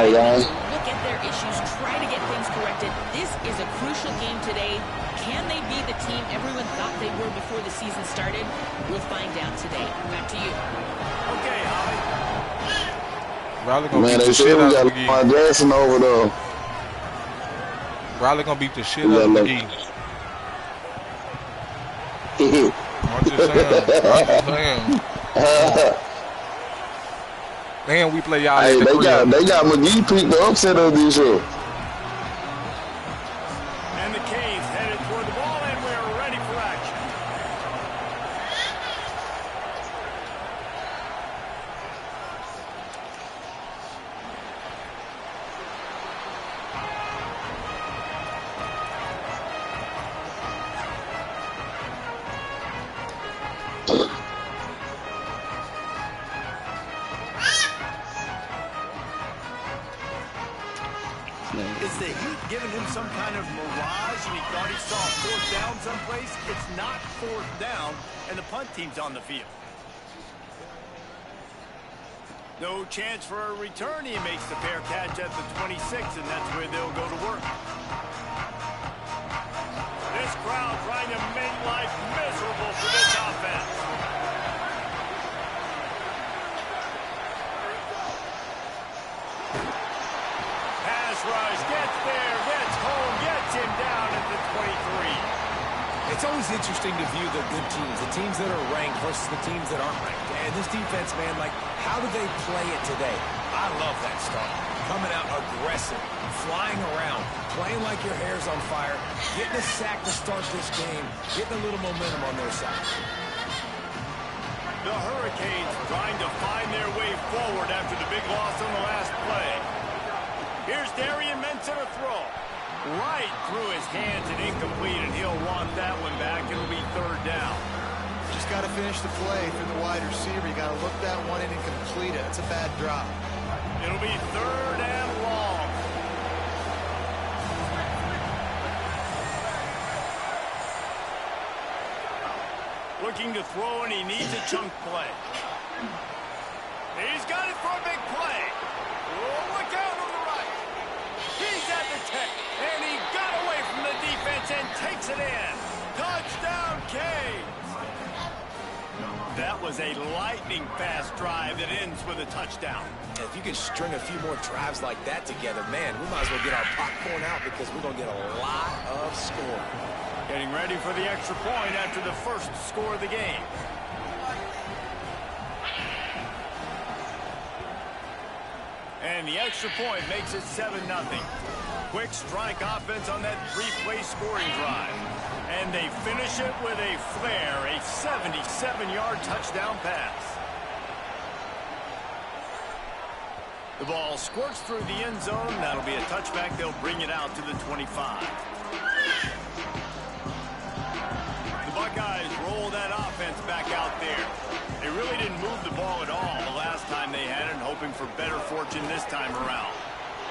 right, guys. Look at their issues, try to get things corrected. This is a crucial game today. Can they be the team everyone thought they were before the season started? We'll find out today. Back to you. Okay, Holly. Riley gonna beat the shit out of McGee. My Jackson over there. Riley gonna beat the shit out of McGee. I'm just saying. And we play y'all. Hey, they got McGee picked the upset of this year. And the Canes headed toward the ball, and we're ready for action. Is the Heat giving him some kind of mirage and he thought he saw a fourth down someplace? It's not fourth down, and the punt team's on the field. No chance for a return. He makes the fair catch at the 26, and that's where they'll go to work. This crowd trying to make life miserable for this offense. Rush gets there, gets home, gets him down at the 23. It's always interesting to view the good teams, the teams that are ranked versus the teams that aren't ranked. And this defense, man, like, how do they play it today? I love that start. Coming out aggressive, flying around, playing like your hair's on fire, getting a sack to start this game, getting a little momentum on their side. The Hurricanes trying to find their way forward after the big loss on the last play. Here's Darian Mensa to throw. Right through his hands and incomplete, and he'll want that one back. It'll be third down. Just got to finish the play through the wide receiver. You got to look that one in and complete it. It's a bad drop. It'll be third and long. Looking to throw, and he needs a chunk play. He's got it for a big play. Oh, look out on the right. He's at the 10, and he got away from the defense and takes it in. Touchdown, Canes. That was a lightning-fast drive that ends with a touchdown. If you can string a few more drives like that together, man, we might as well get our popcorn out because we're going to get a lot of scoring. Getting ready for the extra point after the first score of the game. And the extra point makes it 7-0. Quick strike offense on that three-play scoring drive. And they finish it with a flair, a 77-yard touchdown pass. The ball squirts through the end zone. That'll be a touchback. They'll bring it out to the 25. The Buckeyes roll that offense back out there. They really didn't move the ball at all the last time they had it, and hoping for better fortune this time around.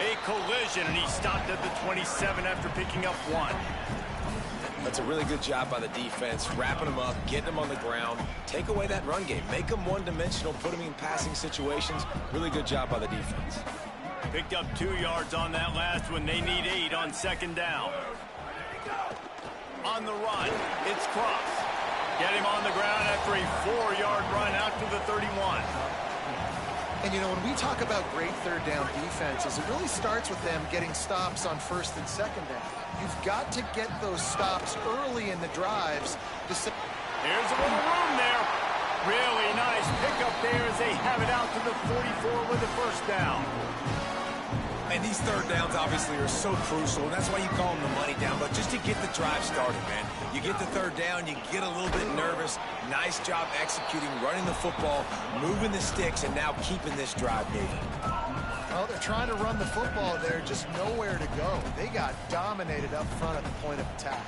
A collision, and he stopped at the 27 after picking up one. That's a really good job by the defense, wrapping them up, getting them on the ground. Take away that run game. Make them one-dimensional, put them in passing situations. Really good job by the defense. Picked up 2 yards on that last one. They need 8 on second down. On the run, it's Cross. Get him on the ground after a 4-yard run out to the 31. And, you know, when we talk about great third down defenses, it really starts with them getting stops on first and second down. You've got to get those stops early in the drives. Here's a little room there. Really nice pickup there as they have it out to the 44 with the first down. And these third downs obviously are so crucial, and that's why you call them the money down. But just to get the drive started, man, you get the third down, you get a little bit nervous. Nice job executing, running the football, moving the sticks, and now keeping this drive moving. Well, they're trying to run the football there, just nowhere to go. They got dominated up front at the point of attack.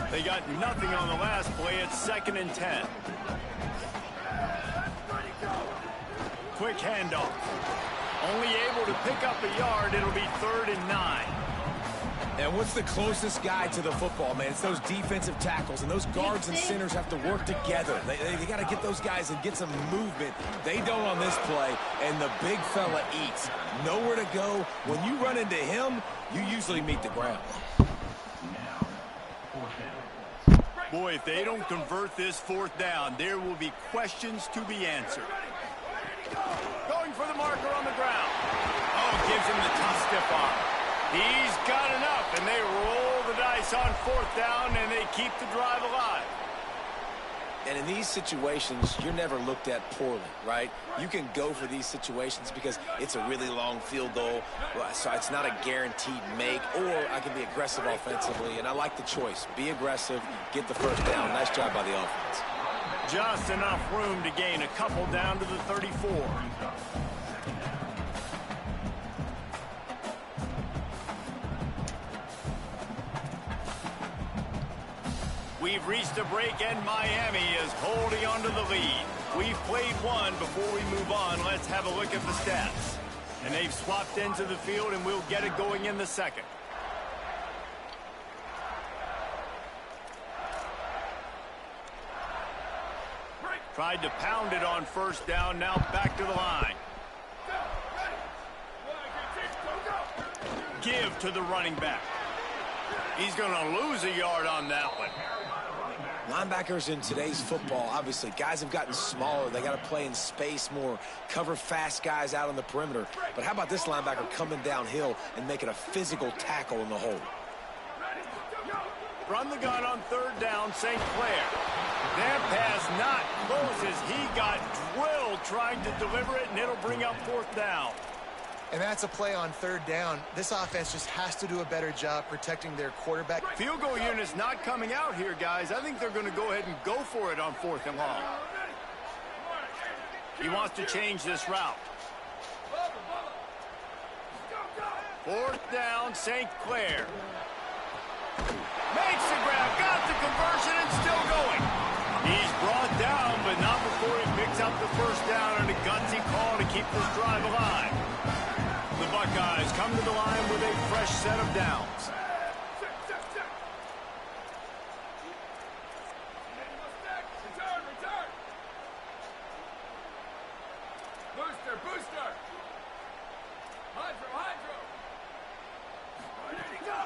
They got nothing on the last play. It's 2nd and 10. Quick handoff. Only able to pick up a yard. It'll be 3rd and 9. And what's the closest guy to the football, man? It's those defensive tackles, and those guards and centers have to work together. They got to get those guys and get some movement. They don't on this play, and the big fella eats. Nowhere to go. When you run into him, you usually meet the ground. Boy, if they don't convert this 4th down, there will be questions to be answered. Going for the marker on the ground. Oh, gives him the tough stiff arm. He's got enough, and they roll the dice on 4th down, and they keep the drive alive. And in these situations, you're never looked at poorly, right? You can go for these situations because it's a really long field goal, so it's not a guaranteed make, or I can be aggressive offensively, and I like the choice. Be aggressive, get the 1st down. Nice job by the offense. Just enough room to gain a couple down to the 34. We've reached a break, and Miami is holding on to the lead. We've played one. Before we move on, let's have a look at the stats. And they've swapped into the field, and we'll get it going in the 2nd. Tried to pound it on 1st down, now back to the line. Give to the running back. He's going to lose a yard on that one. Linebackers in today's football, obviously, guys have gotten smaller. They got to play in space more, cover fast guys out on the perimeter. But how about this linebacker coming downhill and making a physical tackle in the hole? Run the gun on 3rd down, St. Clair. That pass not close as he got drilled trying to deliver it, and it'll bring up 4th down. And that's a play on 3rd down. This offense just has to do a better job protecting their quarterback. Field goal unit's not coming out here, guys. I think they're going to go ahead and go for it on 4th and long. He wants to change this route. 4th down, St. Clair. Makes the grab, got the conversion, and still going. He's brought down, but not before he picks up the 1st down and a gutsy call to keep this drive alive. The Buckeyes come to the line with a fresh set of downs. Booster! Hydro!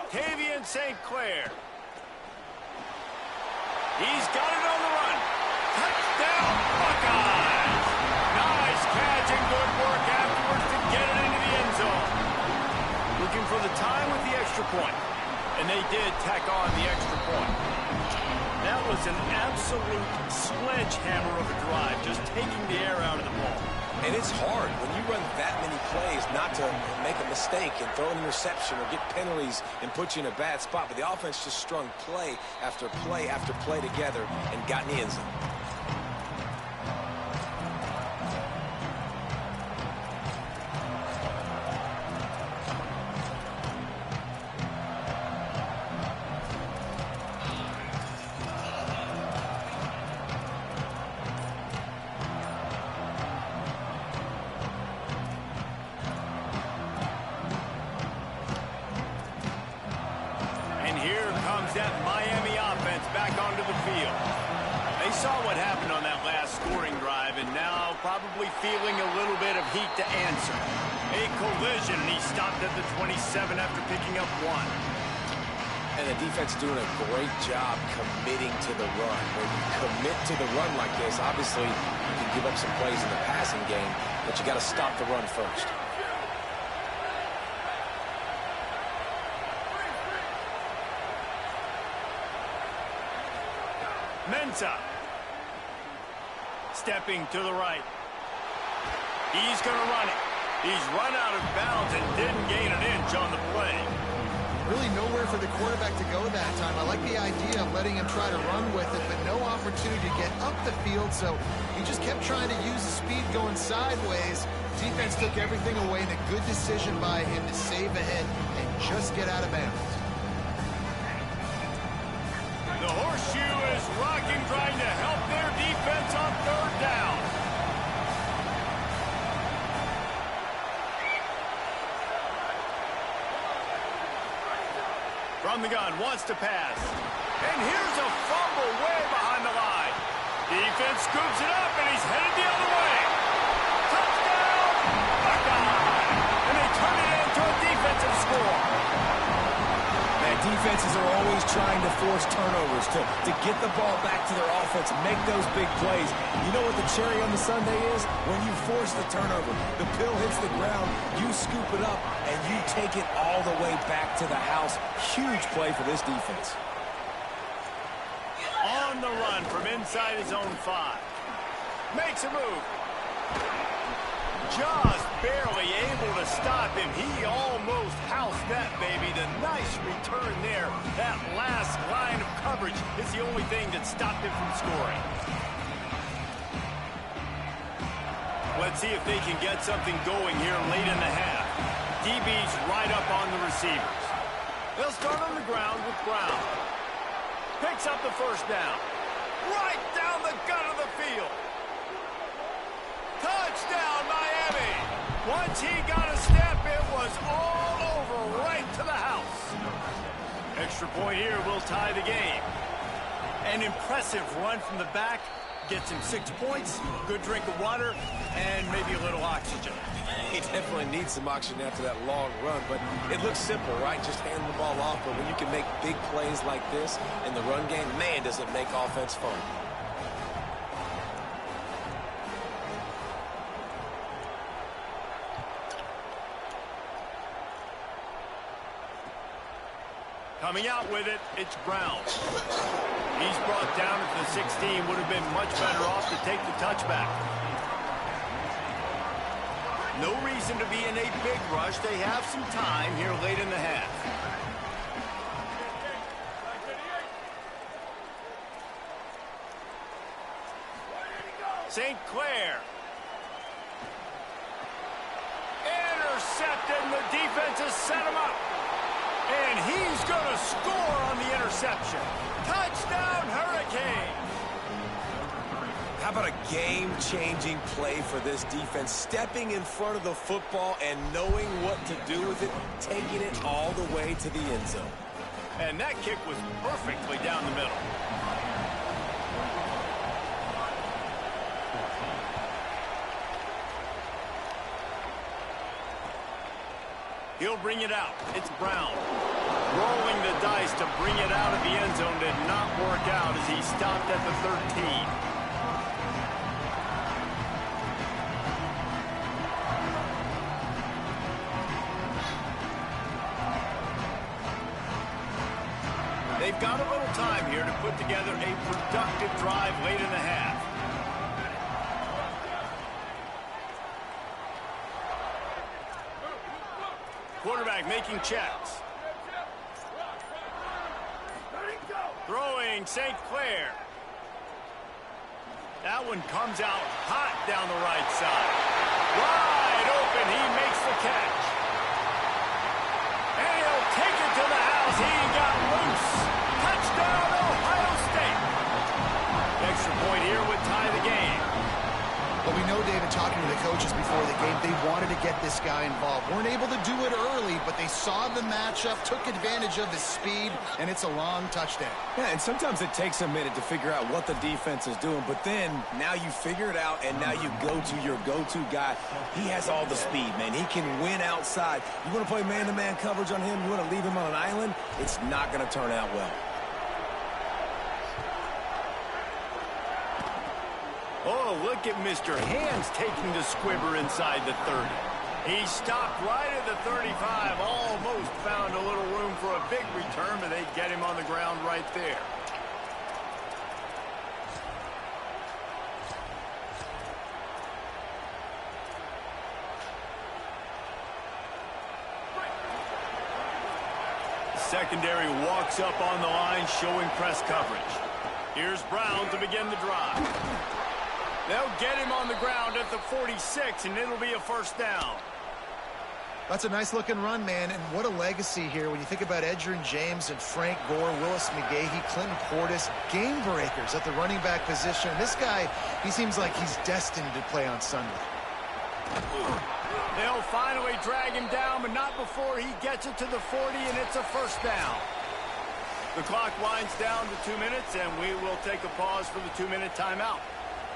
Tavian St. Clair. He's got it on the run. Touchdown, Buckeyes! Nice catch and good work afterwards to get it into the end zone. Looking for the time with the extra point. And they did tack on the extra point. That was an absolute sledgehammer of a drive, just taking the air out of the ball. And it's hard when you run that many plays not to make a mistake and throw an interception or get penalties and put you in a bad spot. But the offense just strung play after play after play together and got in the end zone. That Miami offense back onto the field. They saw what happened on that last scoring drive and now probably feeling a little bit of heat to answer. A collision, and he stopped at the 27 after picking up 1. And the defense doing a great job committing to the run. When you commit to the run like this, obviously you can give up some plays in the passing game, but you got to stop the run first. Mensa. Stepping to the right. He's going to run it. He's run out of bounds and didn't gain an inch on the play. Really nowhere for the quarterback to go that time. I like the idea of letting him try to run with it, but no opportunity to get up the field, so he just kept trying to use the speed going sideways. Defense took everything away, and a good decision by him to save ahead and just get out of bounds. The horseshoe is rocking, trying to help their defense on 3rd down. From the gun, wants to pass. And here's a fumble way behind the line. Defense scoops it up, and he's headed the other way. Touchdown, Buckeyes! And they turn it into a defensive score. Man, defenses are always trying to force turnovers to get the ball back to their offense and make those big plays. You know what the cherry on the sundae is? When you force the turnover, the pill hits the ground, you scoop it up, and you take it all the way back to the house. Huge play for this defense. On the run from inside his own 5. Makes a move. Just barely able to stop him. He almost housed that baby. The nice return there. That last line of coverage is the only thing that stopped him from scoring. Let's see if they can get something going here late in the half. DB's right up on the receivers. They'll start on the ground with Brown. Picks up the first down. Right down the gut of the field. Touchdown, Miami. Once he got a step, it was all over right to the house. Extra point here will tie the game. An impressive run from the back. Gets him 6 points, good drink of water, and maybe a little oxygen. He definitely needs some oxygen after that long run, but it looks simple, right? Just hand the ball off, but when you can make big plays like this in the run game, man, does it make offense fun. Coming out with it, it's Brown. He's brought down at the 16. Would have been much better off to take the touchback. No reason to be in a big rush. They have some time here late in the half. St. Clair. Intercepted, and the defense has set him up. And he's going to score on the interception. Touchdown, Hurricane. How about a game-changing play for this defense? Stepping in front of the football and knowing what to do with it, taking it all the way to the end zone. And that kick was perfectly down the middle. He'll bring it out. It's Brown. Rolling the dice to bring it out of the end zone did not work out as he stopped at the 13. They've got a little time here to put together a productive drive late in the half. Quarterback making checks. Throwing St. Clair. That one comes out hot down the right side. Wide open, he makes the catch. And he'll take it to the house. He got loose. Touchdown, Ohio State. Extra point here would tie the game. But we know, David, talking to the coaches before the game, they wanted to get this guy involved. Weren't able to do it early, but they saw the matchup, took advantage of his speed, and it's a long touchdown. Yeah, and sometimes it takes a minute to figure out what the defense is doing, but then now you figure it out, and now you go to your go-to guy. He has all the speed, man. He can win outside. You want to play man-to-man coverage on him? You want to leave him on an island? It's not going to turn out well. Oh, look at Mr. Hands taking the squibber inside the 30. He stopped right at the 35, almost found a little room for a big return, but they get him on the ground right there. Secondary walks up on the line, showing press coverage. Here's Brown to begin the drive. They'll get him on the ground at the 46, and it'll be a first down. That's a nice-looking run, man, and what a legacy here when you think about Edgerrin James and Frank Gore, Willis McGahee, Clinton Portis, game breakers at the running back position. This guy, he seems like he's destined to play on Sunday. They'll finally drag him down, but not before he gets it to the 40, and it's a first down. The clock winds down to 2 minutes, and we will take a pause for the 2-minute timeout.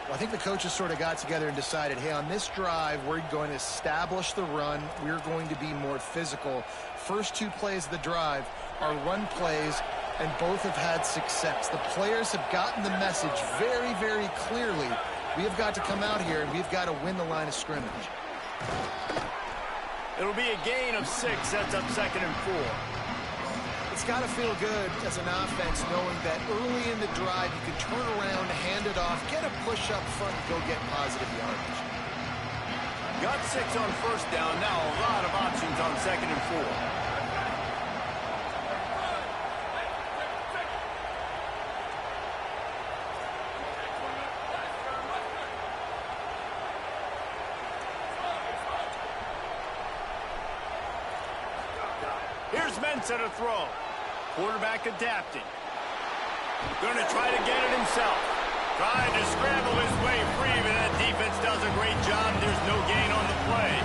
Well, I think the coaches sort of got together and decided, hey, on this drive, we're going to establish the run. We're going to be more physical. First 2 plays of the drive are run plays, and both have had success. The players have gotten the message very, very clearly. We have got to come out here, and we've got to win the line of scrimmage. It'll be a gain of 6, sets up 2nd and 4. It's got to feel good as an offense knowing that early in the drive you can turn around, hand it off, get a push up front, and go get positive yardage. Got 6 on 1st down. Now a lot of options on 2nd and 4. Here's Mensah to throw. Quarterback adapting. Going to try to get it himself. Trying to scramble his way free, but that defense does a great job. There's no gain on the play.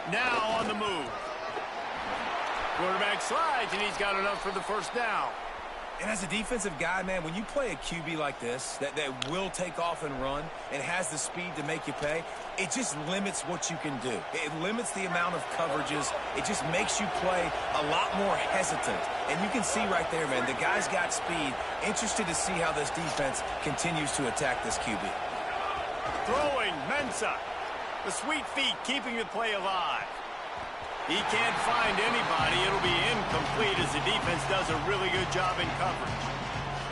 Now on the move. Quarterback slides, and he's got enough for the 1st down. And as a defensive guy, man, when you play a QB like this, that will take off and run and has the speed to make you pay, it just limits what you can do. It limits the amount of coverages. It just makes you play a lot more hesitant. And you can see right there, man, the guy's got speed. Interested to see how this defense continues to attack this QB. Throwing, Mensah. The sweet feet keeping the play alive. He can't find anybody. It'll be incomplete as the defense does a really good job in coverage.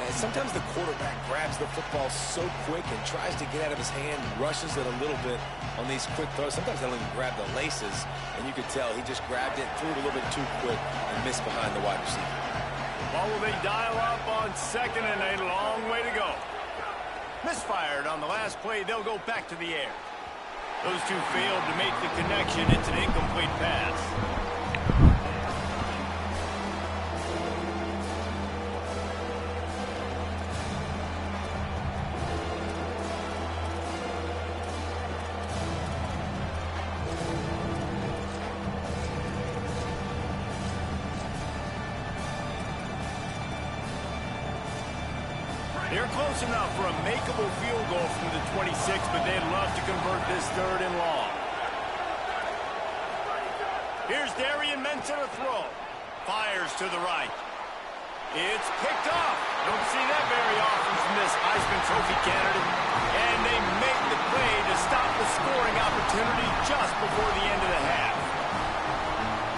And sometimes the quarterback grabs the football so quick and tries to get out of his hand, rushes it a little bit on these quick throws. Sometimes they'll even grab the laces, and you could tell he just grabbed it, threw it a little bit too quick, and missed behind the wide receiver. Ball will they dial up on 2nd and a long way to go. Misfired on the last play. They'll go back to the air. Those two failed to make the connection. It's an incomplete pass. They're close enough for a makeable field goal from the 26, but they'd love to convert this 3rd and long. Here's Darian Mensah to throw. Fires to the right. It's picked off. Don't see that very often from this Heisman Trophy candidate. And they make the play to stop the scoring opportunity just before the end of the half.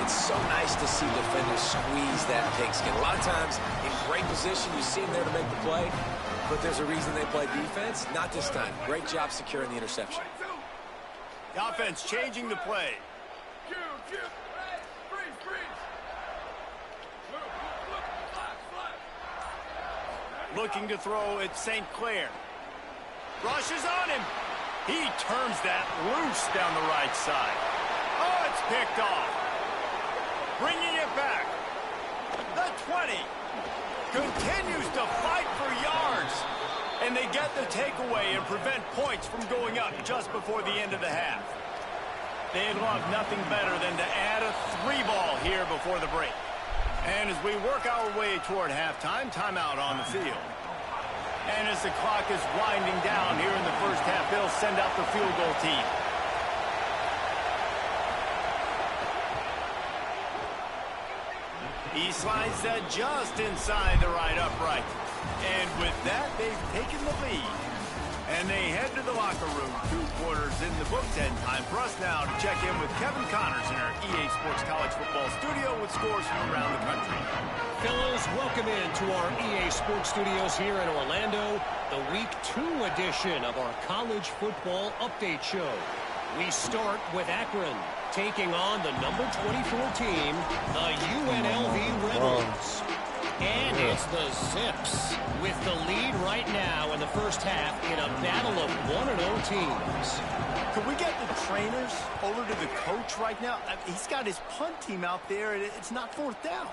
It's so nice to see defenders squeeze that pigskin. A lot of times, in great position, you see them there to make the play, but there's a reason they play defense. Not this time. Great job securing the interception. The offense changing the play. Looking to throw at St. Clair. Rushes on him. He turns that loose down the right side. Oh, it's picked off. Bringing it back. The 20. Continues to fight for yards. And they get the takeaway and prevent points from going up just before the end of the half. They'd love nothing better than to add a 3-ball here before the break. And as we work our way toward halftime, timeout on the field. And as the clock is winding down here in the 1st half, they'll send out the field goal team. He slides that just inside the right upright. And with that, they've taken the lead. And they head to the locker room. 2 quarters in the books, and time for us now to check in with Kevin Connors in our EA Sports College Football studio with scores from around the country. Fellows, welcome in to our EA Sports Studios here in Orlando, the Week 2 edition of our College Football Update Show. We start with Akron, taking on the number 24 team, the UNLV Rebels. And it's the Zips with the lead right now in the first half in a battle of 1-0 teams. Could we get the trainers over to the coach right now? He's got his punt team out there, and it's not fourth down.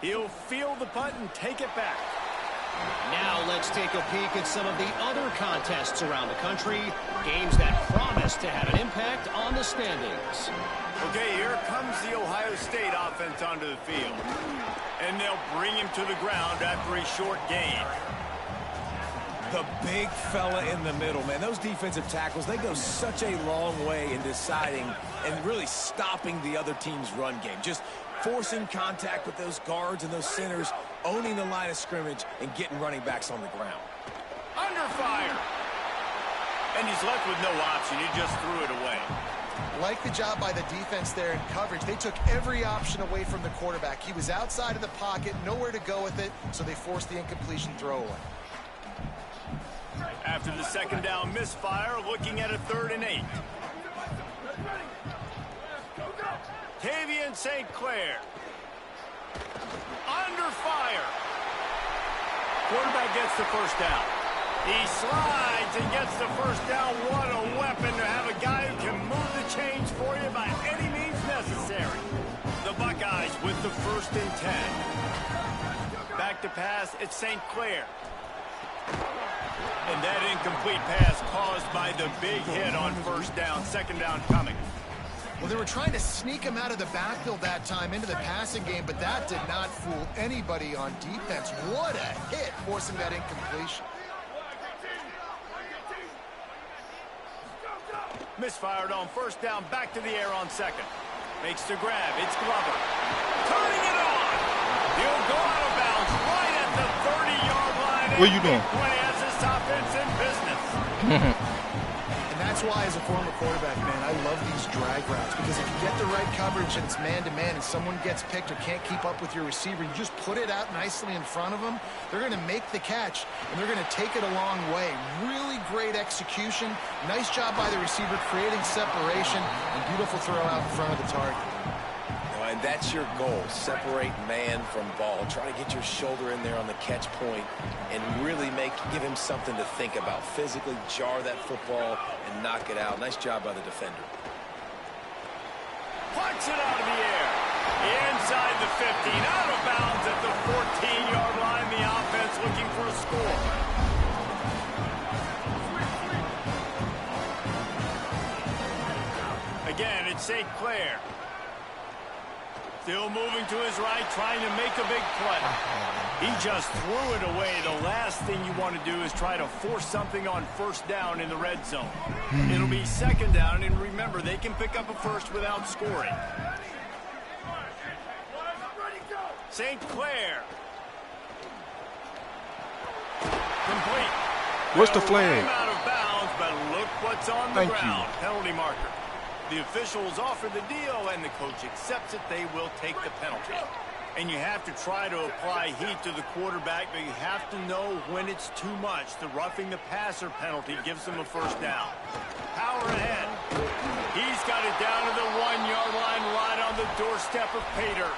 He'll field the punt and take it back. Now let's take a peek at some of the other contests around the country, games that promise to have an impact on the standings. Okay, here comes the Ohio State offense onto the field. And they'll bring him to the ground after a short gain. The big fella in the middle, man. Those defensive tackles, they go such a long way in deciding and really stopping the other team's run game. Just forcing contact with those guards and those centers, owning the line of scrimmage, and getting running backs on the ground. Under fire. And he's left with no option. He just threw it away. Like the job by the defense there in coverage. They took every option away from the quarterback. He was outside of the pocket, nowhere to go with it, so they forced the incompletion throwaway. After the second down misfire, looking at a 3rd and 8. Tavian St. Clair. Under fire. Quarterback gets the first down. He slides and gets the first down. What a weapon to have a guy who can move the chains for you by any means necessary. The Buckeyes with the 1st and 10. Back to pass, it's St. Clair. And that incomplete pass caused by the big hit on 1st down. 2nd down coming. Well, they were trying to sneak him out of the backfield that time into the passing game, but that did not fool anybody on defense. What a hit, forcing that incompletion. Misfired on 1st down, back to the air on 2nd. Makes the grab, it's Glover. Turning it on! He'll go out of bounds right at the 30-yard line. What are you doing? When he has this offense in business. And that's why, as a former quarterback, man, I love these drag routes, because if you get the right coverage and it's man-to-man and someone gets picked or can't keep up with your receiver, you just put it out nicely in front of them, they're going to make the catch, and they're going to take it a long way. Really great execution. Nice job by the receiver creating separation, and beautiful throw out in front of the target. And that's your goal. Separate man from ball. Try to get your shoulder in there on the catch point and really give him something to think about. Physically jar that football and knock it out. Nice job by the defender. Punch it out of the air. Inside the 15. Out of bounds at the 14-yard line. The offense looking for a score. Again, it's St. Clair. Still moving to his right, trying to make a big play. He just threw it away. The last thing you want to do is try to force something on 1st down in the red zone. It'll be 2nd down, and remember, they can pick up a first without scoring. St. Clair. Complete. What's the flag? Out of bounds, but look what's on the ground. Penalty marker. The officials offer the deal, and the coach accepts it. They will take the penalty. And you have to try to apply heat to the quarterback, but you have to know when it's too much. The roughing the passer penalty gives them a 1st down. Power ahead. He's got it down to the 1-yard line, right on the doorstep of Pater.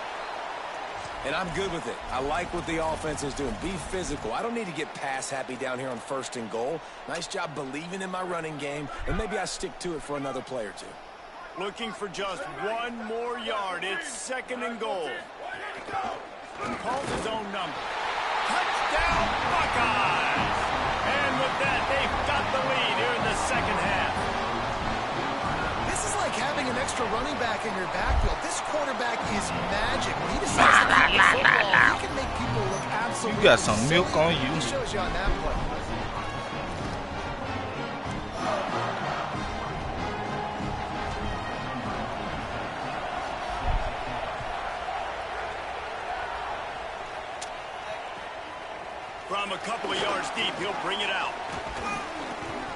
And I'm good with it. I like what the offense is doing. Be physical. I don't need to get pass happy down here on 1st and goal. Nice job believing in my running game, and maybe I stick to it for another play or two. Looking for just 1 more yard. It's 2nd and goal. Calls his own number. Touchdown, Buckeyes! And with that, they've got the lead here in the 2nd half. This is like having an extra running back in your backfield. This quarterback is magic. When he decides to throw the football, he can make people look absolutely You got some milk on you. He shows you on that play. From a couple of yards deep, he'll bring it out.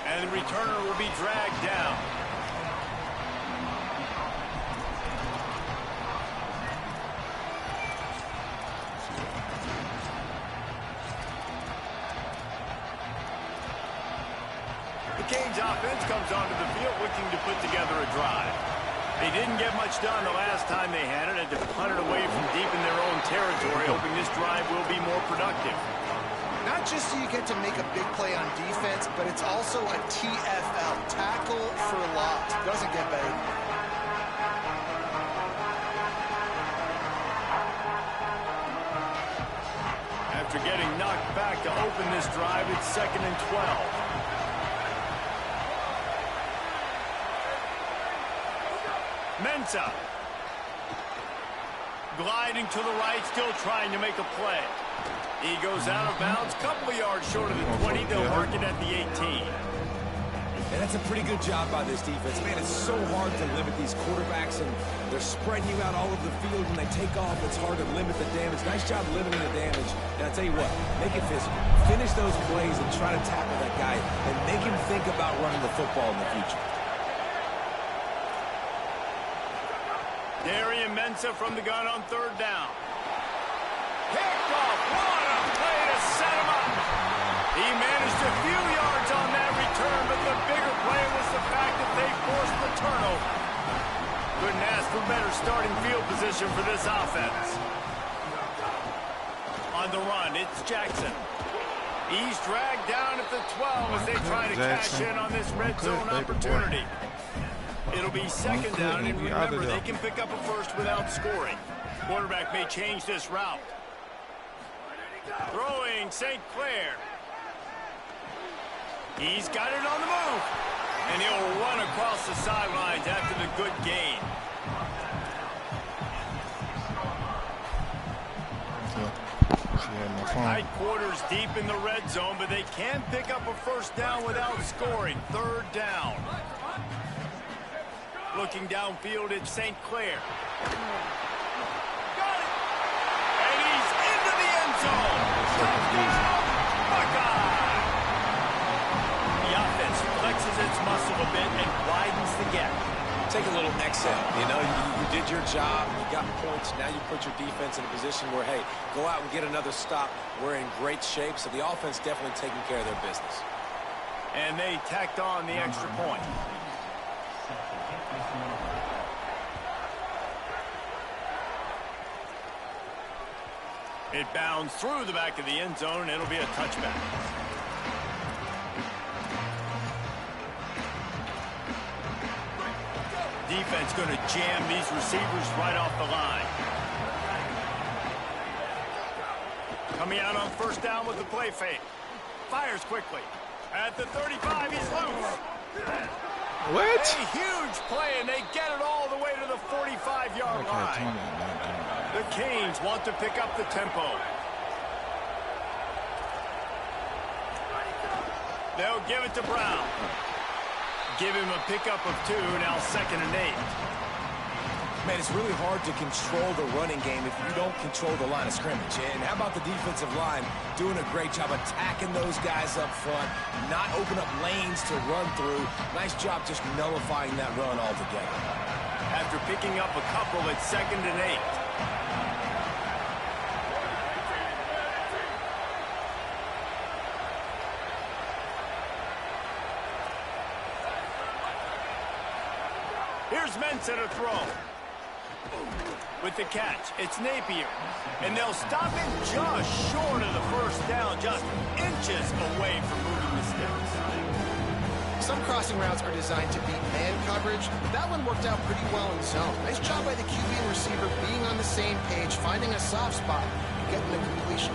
And the returner will be dragged down. The Canes offense comes onto the field looking to put together drive. They didn't get much done the last time they had it. Had to punt it away from deep in their own territory, hoping this drive will be more productive. Not just so you get to make a big play on defense, but it's also a TFL, tackle for loss. Doesn't get better. After getting knocked back to open this drive, it's 2nd and 12. Mensah. Gliding to the right, still trying to make a play. He goes out of bounds, couple of yards short of the 20. They'll mark it at the 18. And that's a pretty good job by this defense. Man, it's so hard to limit these quarterbacks, and they're spreading you out all over the field. When they take off, it's hard to limit the damage. Nice job limiting the damage. And I'll tell you what, make it physical. Finish those plays and try to tackle that guy and make him think about running the football in the future. Darian Mensah from the gun on 3rd down. Picked off. What a play to set him up. He managed a few yards on that return, but the bigger play was the fact that they forced the turnover. Couldn't ask for better starting field position for this offense. On the run, it's Jackson. He's dragged down at the 12 as they try to cash in on this red zone opportunity. It'll be 2nd down, and remember, they can pick up a first without scoring. Quarterback may change this route. Throwing St. Clair. He's got it on the move. And he'll run across the sidelines after the good gain. Tight quarters deep in the red zone, but they can pick up a first down without scoring. 3rd down. Looking downfield at St. Clair. Got it! And he's into the end zone. Touchdown, Buckeye! The offense flexes its muscle a bit and widens the gap. Take a little exhale. You know, you did your job. You got points. Now you put your defense in a position where, hey, go out and get another stop. We're in great shape, so the offense definitely taking care of their business. And they tacked on the extra point. It bounds through the back of the end zone, and it'll be a touchback. Defense going to jam these receivers right off the line. Coming out on 1st down with the play fake. Fires quickly. At the 35, he's loose. What? A huge play, and they get it all the way to the 45-yard line. The Canes want to pick up the tempo. They'll give it to Brown. Give him a pickup of 2, now 2nd and 8. Man, it's really hard to control the running game if you don't control the line of scrimmage. And how about the defensive line doing a great job attacking those guys up front, not open up lanes to run through. Nice job just nullifying that run altogether. After picking up a couple, it's 2nd and 8. Here's Mensah to throw. With the catch, it's Napier. And they'll stop him just short of the 1st down, just inches away from moving the sticks. Some crossing routes are designed to beat man coverage, but that one worked out pretty well in zone. Nice job by the QB and receiver being on the same page, finding a soft spot, and getting the completion.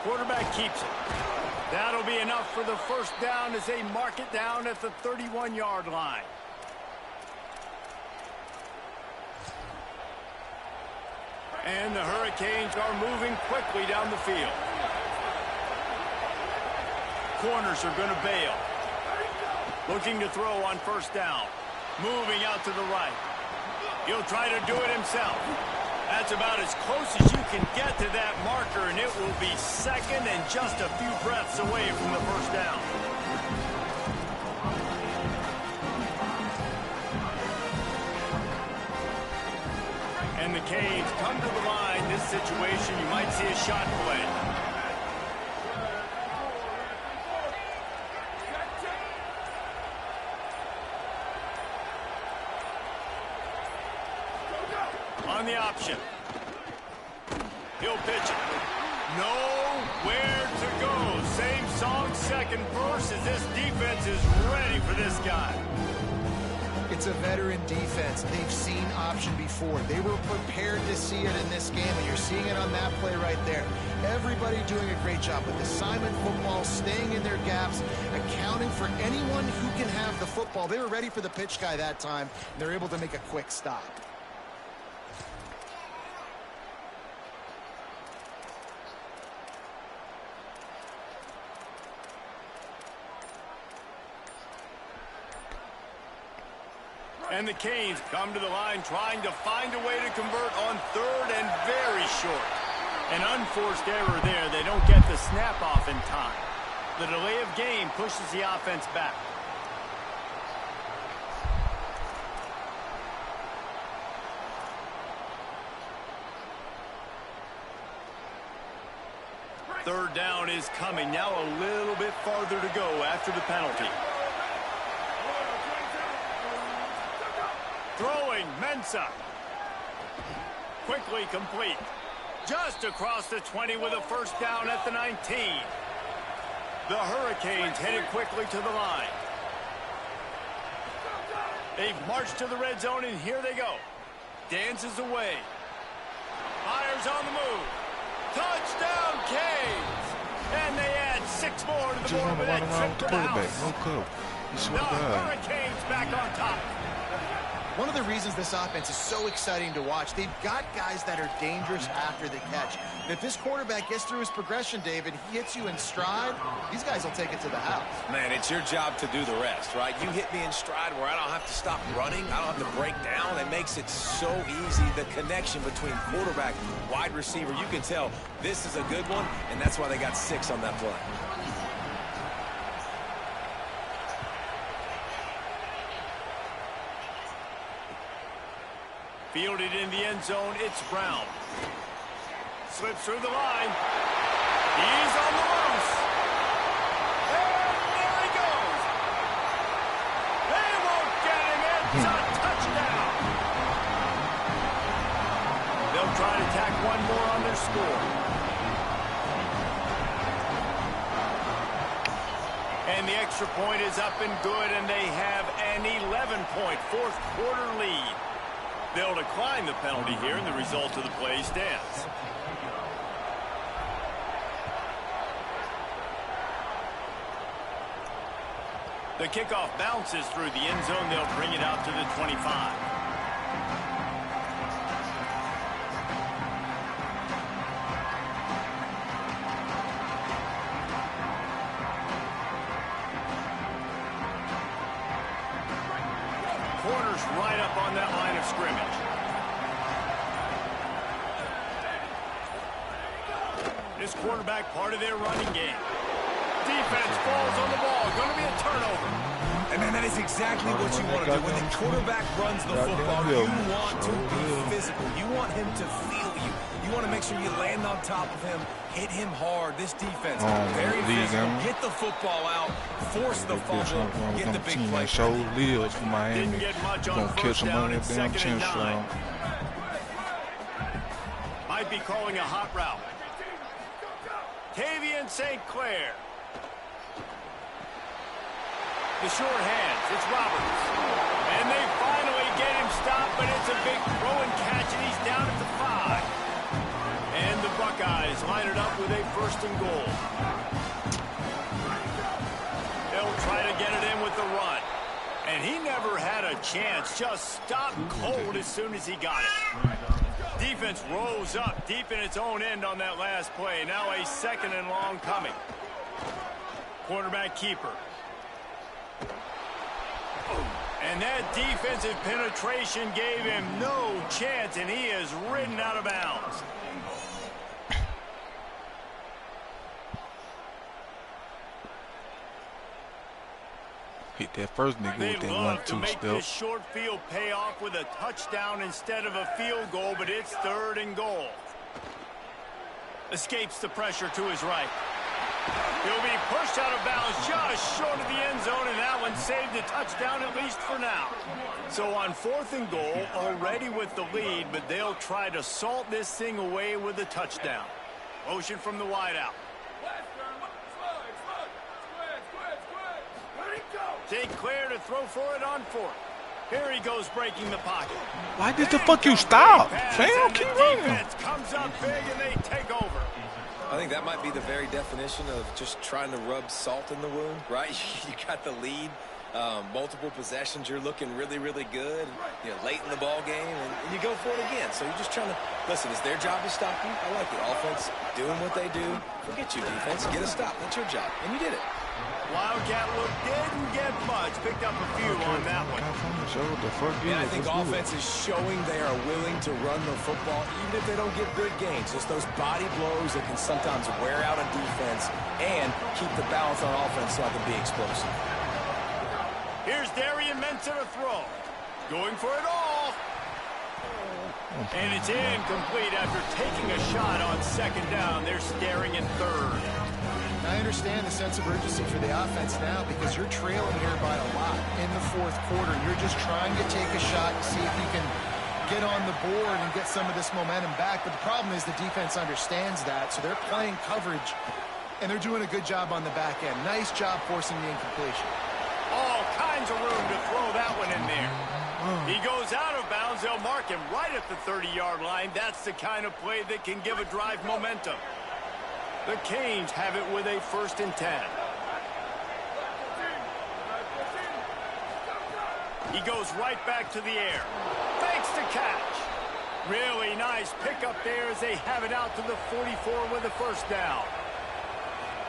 Quarterback keeps it. That'll be enough for the 1st down as they mark it down at the 31-yard line. And the Hurricanes are moving quickly down the field. Corners are going to bail. Looking to throw on 1st down. Moving out to the right. He'll try to do it himself. That's about as close as you can get to that marker, and it will be 2nd and just a few breaths away from the 1st down. the Canes come to the line. This situation, you might see a shot play. On the option. He'll pitch it. Nowhere to go. Same song, second verse, as this defense is ready for this guy. It's a veteran defense. They've seen option before. They were prepared to see it in this game, and you're seeing it on that play right there. Everybody doing a great job with assignment football, staying in their gaps, accounting for anyone who can have the football. They were ready for the pitch guy that time, and they're able to make a quick stop. And the Canes come to the line trying to find a way to convert on third and very short. An unforced error there. They don't get the snap off in time. The delay of game pushes the offense back. Third down is coming. Now a little bit farther to go after the penalty. Throwing, Mensah. Quickly complete. Just across the 20 with a first down at the 19. The Hurricanes headed quickly to the line. They've marched to the red zone, and here they go. Dances away. Fires on the move. Touchdown, Canes! And they add 6 more to the board with that trip to the house. No cover. The Hurricanes back on top. One of the reasons this offense is so exciting to watch, they've got guys that are dangerous after the catch. And if this quarterback gets through his progression, David, he hits you in stride, these guys will take it to the house. Man, it's your job to do the rest, right? You hit me in stride where I don't have to stop running. I don't have to break down. It makes it so easy. The connection between quarterback and wide receiver, you can tell this is a good one, and that's why they got 6 on that play. Fielded in the end zone, it's Brown. Slips through the line. He's on the loose. And there he goes. They won't get him. It's a touchdown. They'll try to tack one more on their score. And the extra point is up and good, and they have an 11-point fourth-quarter lead. They'll decline the penalty here, and the result of the play stands. The kickoff bounces through the end zone. They'll bring it out to the 25. Corners right up on that line of scrimmage. This quarterback part of their running game. Defense falls on the ball. Going to be a turnover. And man, that is exactly what you want to do. When the quarterback runs the football, you want to be physical. You want him to feel you. You want to make sure you land on top of him, hit him hard. This defense, very physical. Get the football out, force the fumble, get the big play. Show lives for Miami. Didn't get much on Gonna catch first him down on and that damn 2nd chin and 9. strong. Might be calling a hot route. Tavian St. Clair. The short hands, it's Roberts. And they finally get him stopped, but it's a big throw and catch, and he's down at the 5. And the Buckeyes line it up with a 1st and goal. They'll try to get it in with the run. And he never had a chance, just stopped cold as soon as he got it. Defense rose up deep in its own end on that last play. Now a 2nd and long coming. Quarterback keeper. And that defensive penetration gave him no chance, and he is ridden out of bounds. Hit that first nigga They with that love to 1-2 make step. this short field pay off with a touchdown instead of a field goal, but it's 3rd and goal. Escapes the pressure to his right. He'll be pushed out of bounds just short of the end zone, and that one saved a touchdown at least for now. So on 4th and goal, already with the lead, but they'll try to salt this thing away with a touchdown. Motion from the wideout. Take clear to throw for it on 4th. Here he goes breaking the pocket. Why did the fuck you stop? Fam, keep running. Defense comes up big and they take over. I think that might be the very definition of just trying to rub salt in the wound, right? You got the lead, multiple possessions, you're looking really, really good, late in the ball game, and you go for it again. So you're just trying to, listen, it's their job to stop you. I like it. Offense doing what they do. Forget you, defense. Get a stop. That's your job. And you did it. Wildcat look didn't get much. Picked up a few on that one. And I think offense is showing they are willing to run the football, even if they don't get big gains. Just those body blows that can sometimes wear out a defense and keep the balance on offense so I can be explosive. Here's Darian Mensah to throw. Going for it all. And it's incomplete after taking a shot on 2nd down. They're staring at 3rd. I understand the sense of urgency for the offense now because you're trailing here by a lot in the 4th quarter. You're just trying to take a shot and see if you can get on the board and get some of this momentum back. But the problem is the defense understands that, so they're playing coverage, and they're doing a good job on the back end. Nice job forcing the incompletion. All kinds of room to throw that one in there. He goes out of bounds. They'll mark him right at the 30-yard line. That's the kind of play that can give a drive momentum. The Canes have it with a 1st and 10. He goes right back to the air. Makes the catch. Really nice pickup there as they have it out to the 44 with a 1st down.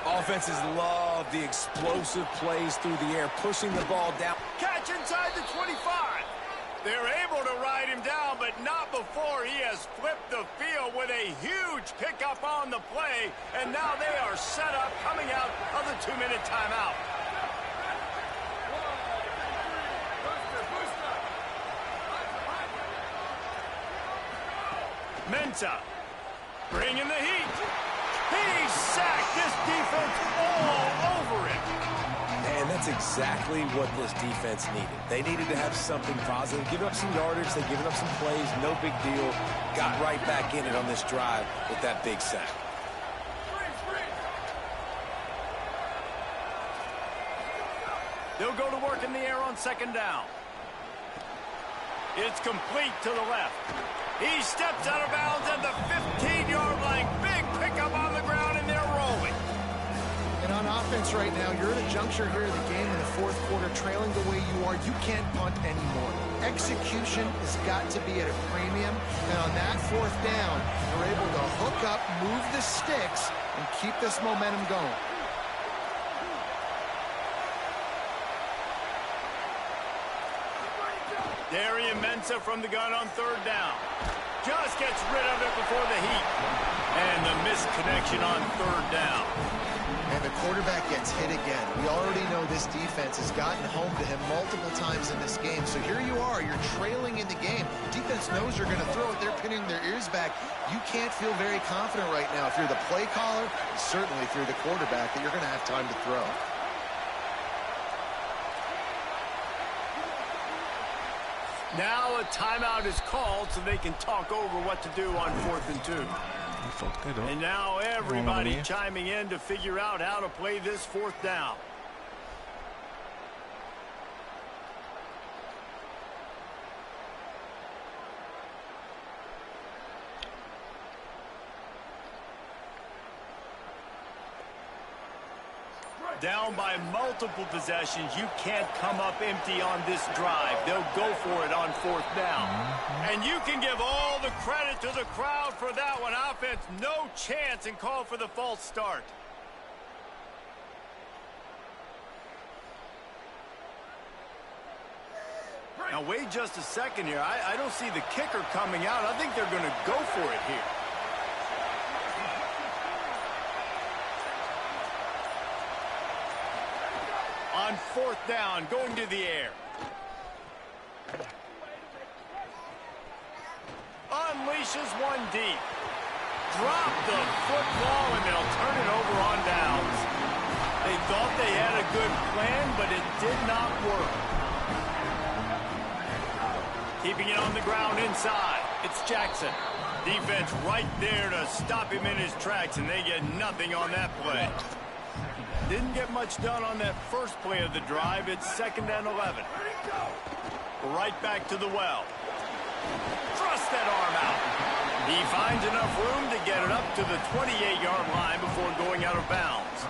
Offenses love the explosive plays through the air, pushing the ball down. Catch inside the 25. They're able to ride him down, but not before he has flipped the field with a huge pickup on the play. And now they are set up coming out of the 2-minute timeout. Mensah bringing the heat. He sacked this defense all over it. And that's exactly what this defense needed. They needed to have something positive. Giving up some yardage, they've given up some plays, no big deal. Got right back in it on this drive with that big sack. They'll go to work in the air on 2nd down. It's complete to the left. He steps out of bounds at the 15-yard line. Big pickup on the ground, and they're rolling. And on offense right now, you're at a juncture here of the game in the 4th quarter, trailing the way you are. You can't punt anymore. Execution has got to be at a premium. And on that 4th down, you're able to hook up, move the sticks, and keep this momentum going. Darian Mensah from the gun on 3rd down. Just gets rid of it before the heat. And the misconnection on 3rd down. And the quarterback gets hit again. We already know this defense has gotten home to him multiple times in this game. So here you are, you're trailing in the game. Defense knows you're going to throw it. They're pinning their ears back. You can't feel very confident right now. If you're the play caller, certainly if you're the quarterback, that you're going to have time to throw. Now a timeout is called so they can talk over what to do on 4th and 2. And now everybody chiming in to figure out how to play this 4th down. Down by multiple possessions, you can't come up empty on this drive. They'll go for it on 4th down. And you can give all the credit to the crowd for that one. Offense, no chance, and call for the false start. Now, wait just a second here. I don't see the kicker coming out. I think they're going to go for it here. On 4th down, going to the air. Unleashes one deep. Drop the football, and they'll turn it over on downs. They thought they had a good plan, but it did not work. Keeping it on the ground inside. It's Jackson. Defense right there to stop him in his tracks, and they get nothing on that play. Didn't get much done on that first play of the drive. It's 2nd and 11. Right back to the well. Thrust that arm out. He finds enough room to get it up to the 28-yard line before going out of bounds.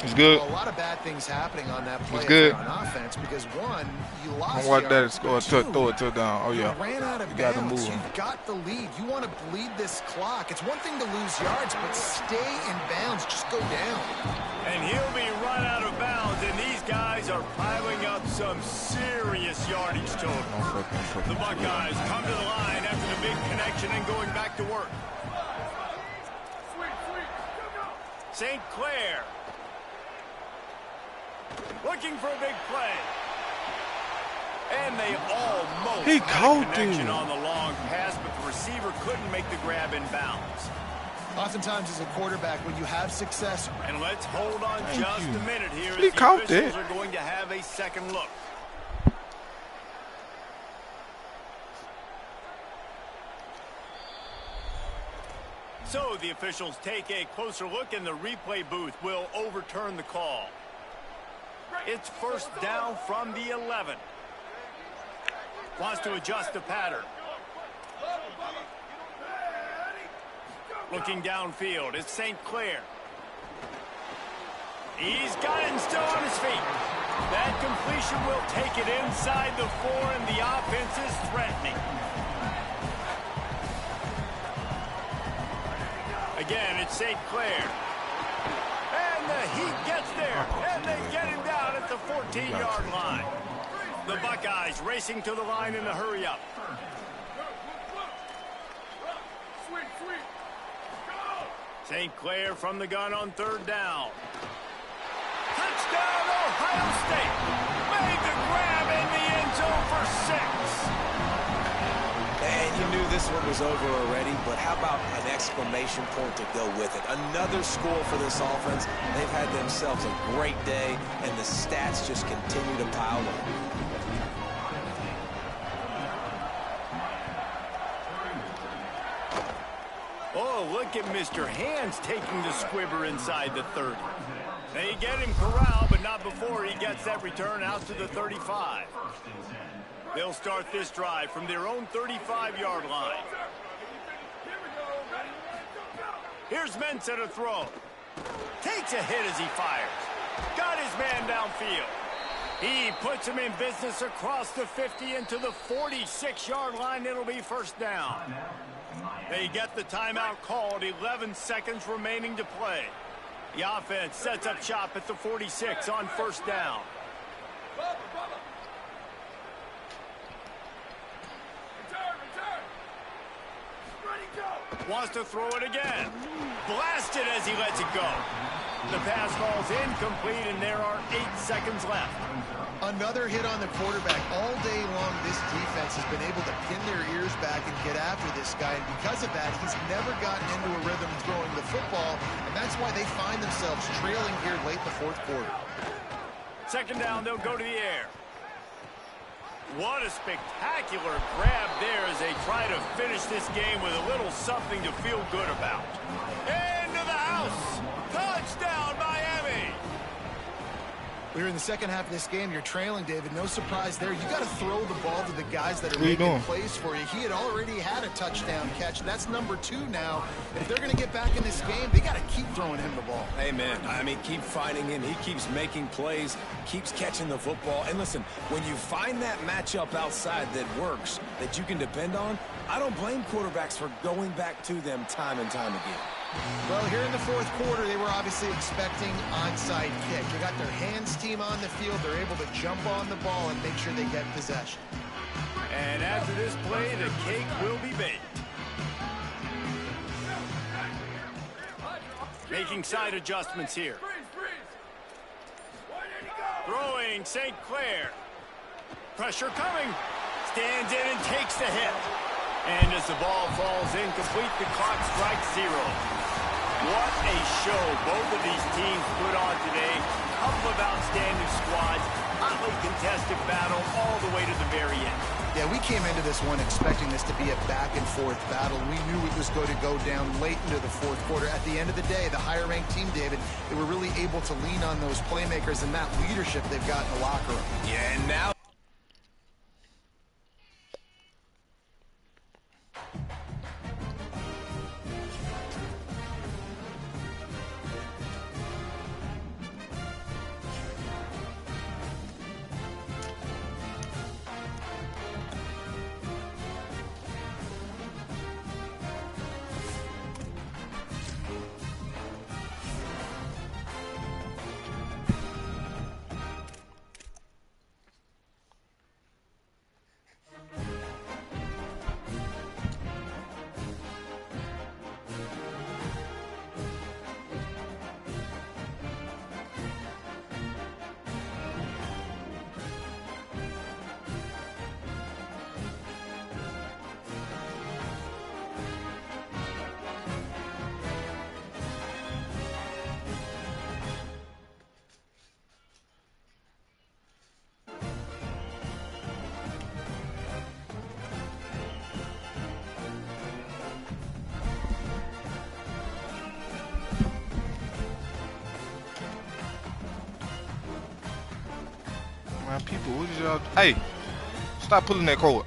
It's good. Well, a lot of bad things happening on that play It's good. on offense because, one, you lost. Don't watch that yards, score. Throw it to down. Oh, yeah. You ran out of You got to bounds. move. You've got the lead. You want to bleed this clock. It's one thing to lose yards, but stay in bounds. Just go down. And he'll be run out of bounds, and these guys are piling up some serious yardage total. The Buckeyes come to the line after the big connection and going back to work. St. Clair looking for a big play. And they almost He had caught a connection it. on the long pass, but the receiver couldn't make the grab in bounds. Oftentimes, as a quarterback, when you have success. And let's hold on just a minute here as He the caught officials it. are going to have a second look. So the officials take a closer look, and the replay booth will overturn the call. It's 1st down from the 11. Wants to adjust the pattern. Looking downfield, it's St. Clair. He's got it and still on his feet. That completion will take it inside the 4, and the offense is threatening. Again, it's St. Clair. And the Heat gets there, and they get him down at the 14-yard line. The Buckeyes racing to the line in a hurry-up. St. Clair from the gun on 3rd down. Touchdown, Ohio State. Made the grab in the end zone for 6. And you knew this one was over already, but how about an exclamation point to go with it? Another score for this offense. They've had themselves a great day, and the stats just continue to pile up. Oh, look at Mr. Hands taking the squibber inside the 30. They get him corralled, but not before he gets that return out to the 35. They'll start this drive from their own 35-yard line. Here's Mensah to throw. Takes a hit as he fires. Got his man downfield. He puts him in business across the 50 into the 46-yard line. It'll be 1st down. They get the timeout called. 11 seconds remaining to play. The offense sets up shop at the 46 on 1st down. Wants to throw it again. Blasted as he lets it go. The pass falls incomplete, and there are 8 seconds left. Another hit on the quarterback. All day long, this defense has been able to pin their ears back and get after this guy. And because of that, he's never gotten into a rhythm throwing the football. And that's why they find themselves trailing here late in the 4th quarter. 2nd down, they'll go to the air. What a spectacular grab there as they try to finish this game with a little something to feel good about. Into the house. Touchdown, Miami. We're in the second half of this game. You're trailing, David. No surprise there. You got to throw the ball to the guys that are What are you making doing? plays for you. He had already had a touchdown catch. That's number 2 now. And if they're going to get back in this game, they got to keep throwing him the ball. Amen. I mean, keep finding him. He keeps making plays, keeps catching the football. And listen, when you find that matchup outside that works, that you can depend on, I don't blame quarterbacks for going back to them time and time again. Well, here in the 4th quarter, they were obviously expecting onside kick. They got their hands team on the field. They're able to jump on the ball and make sure they get possession. And after this play, the cake will be baked. Making side adjustments here. Throwing St. Clair. Pressure coming. Stands in and takes the hit. And as the ball falls incomplete, the clock strikes 0. What a show both of these teams put on today. Couple of outstanding squads. Hotly contested battle all the way to the very end. Yeah, we came into this one expecting this to be a back-and-forth battle. We knew it was going to go down late into the fourth quarter. At the end of the day, the higher-ranked team, David, they were really able to lean on those playmakers and that leadership they've got in the locker room. Yeah, and now Man, people, what is y'all? Hey, stop pulling that cord.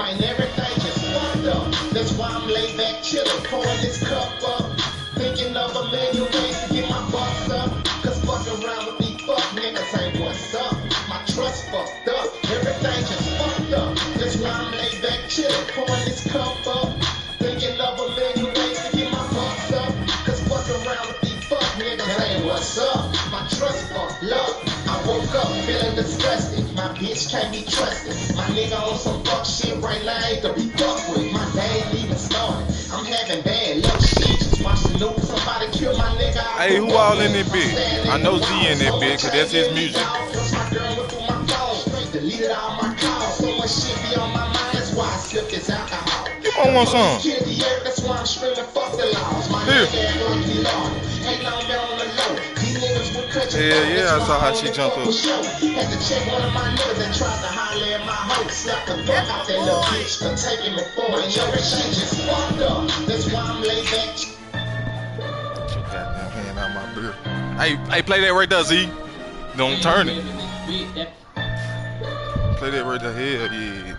mind, everything just fucked up. That's why I'm laid back chillin', pouring this cup up. Thinking of a million ways to get my bucks up. Cause fucking around with these fuck niggas ain't what's up. My trust fucked up, everything just fucked up. That's why I'm laid back chillin', pouring this cup up. Thinking of a million ways to get my bucks up. Cause fucking around with these fuck niggas ain't what's up. My trust fucked up. I woke up feeling disgusted. My bitch can't be trusted. My nigga on some fuck shit right now ain't to be fucked with. My day ain't even started. I'm having bad luck shit. Just watch the news. Somebody kill my nigga. Hey, who all in that bit? I know Z in that bit, cause that's his music. My girl looked through my phone. Deleted all my calls. So much shit be on my mind. That's why I sip this alcohol. You want one song? Kill the air. That's why I'm screaming fuck the laws. My Here. nigga ain't gonna be long. Ain't long been on the low. These niggas would cut you. Yeah, I saw how she jumped up. Had to check one of my niggas that tried to holler at my hoe. Slapped the fuck out that little bitch for taking me for it. Yo, that shit just fucked up. That's why I'm laid back. Get your goddamn hand out my beer. Hey, play that right there, Z. Don't turn it. Play that right there. Hell yeah.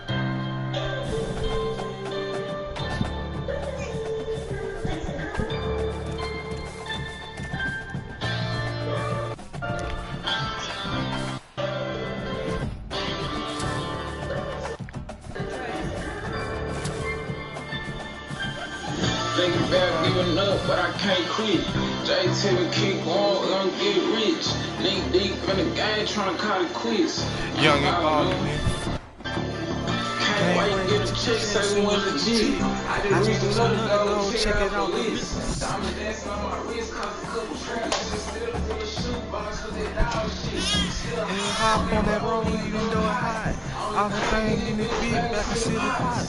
Thinking about giving up, but I can't quit. JT will keep on, gonna get rich. Knee deep in the game, trying to call it quits. Young and bald. Can't wait to get a check, say we went legit. I just reached another goal, check it out the list. Diamond dancing on my wrist, cause a couple straps. Just still in the shoebox with that dog shit. Still Hop on that road, even though it's hot. All the things in the beat, back to see the pot.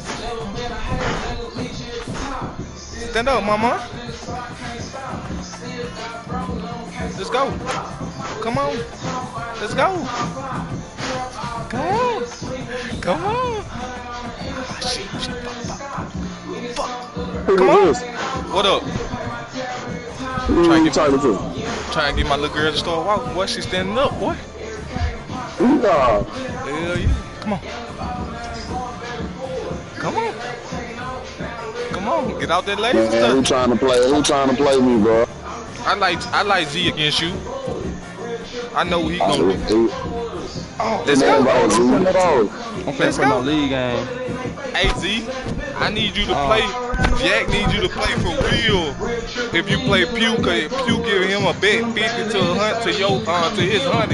Stand up, mama. Let's go. Come on. Let's go. Come on. Come on. Come on. What up? Who you talking to? Trying to get my little girl to start walking. Boy, she standing up, boy. Nah. Hell yeah. Come on. Come on. Come on. Get out that lazy Man, stuff. who trying to play? Who trying to play me, bro? I like Z against you. I know what he gonna do. Oh, let's go. Let's go. No league game. Hey Z, I need you to play. Jack needs you to play for real. If you play Pew, cause Pew give him a bet 50 to his 100.